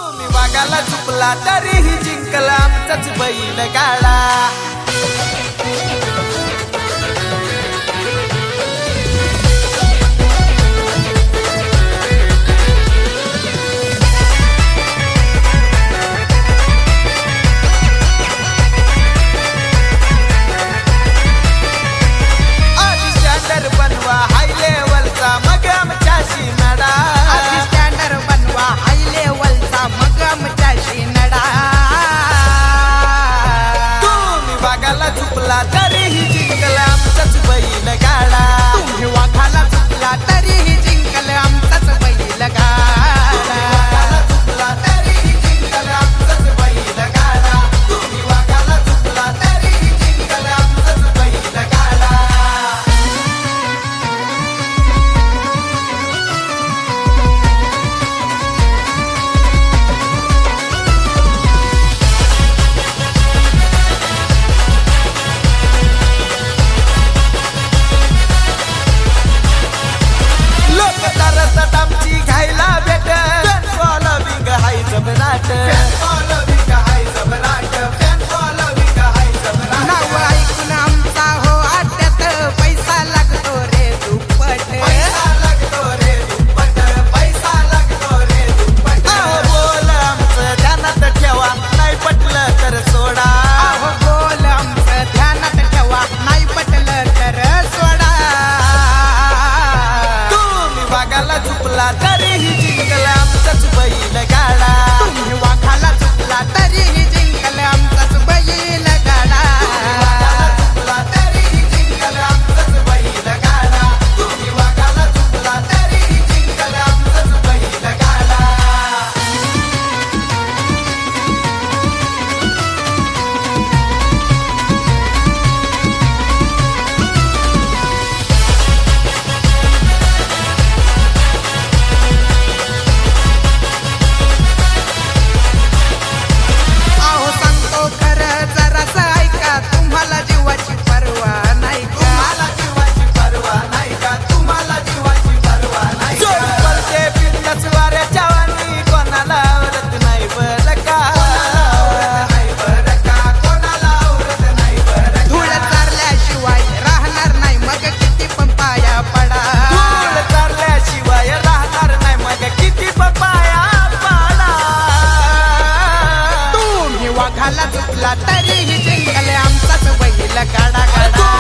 तुम्ही वागाला चुकला तरीही जिंकला आमचाच बैल गाडा। बनवा हाय लेवलचा मग आमच्याशी नडा। आधी स्टँडर्ड बनवा हाय लेवलचा मग आमच्याशी नडा। तुम्ही वागाला चुकला तरीही जिंकला आमचाच बैल गाडा। तुम्ही वाघाला चुकला तरीही जिंकल आमचाच बैल गाडा। चुकला तरीही जिंकला आमचाच बैल गाडा। तुम्ही वागाला चुकला तरीही जिंकला आमचाच बैल गाडा। लोक तरसत आमची घायला भेट फॅन फॉलोविंग हाय जबराट। नाव ऐकून आमचा हो आट्यात पैसा लागतो रे दुप्पट। अहो बोल आमचं ध्यानात ठेवा नाही पटलं तर सोडा। अहो बोल आमचं ध्यानात ठेवा नाही पटलं तर सोडा। तुम्ही वागाला चुकला तरीही जिंकला आमचाच बैल गाडा। तुम्ही वाघाला चुकला तरीही जिंकल आमचाच बैल गाडा। चुकला तरीही जिंकला आमचाच बैल गाडा। तुम्ही वागाला चुकला तरीही जिंकला आमचाच बैल गाडा। अहो सांगतो खरं जरासं ऐका तुम्हाला जीवाची पर्वा नाही का। तुम्हाला जीवाची पर्वा नाही का? तुम्हाला जीवाची पर्वा नाही का? जोड पडते बिंदास वाऱ्याच्या वाणी कोणाला आवरत नाही बरं का? कोणाला आवरत नाही बरं धूळ चारल्याशिवाय राहणार नाही मग किती पण पाया पडा। धूळ चालल्याशिवाय राहणार नाही मग किती पपाया पाडा। तुम्ही वाघाला चुकला तरीही जिंकले आमचाच बैल गाडा गाडा।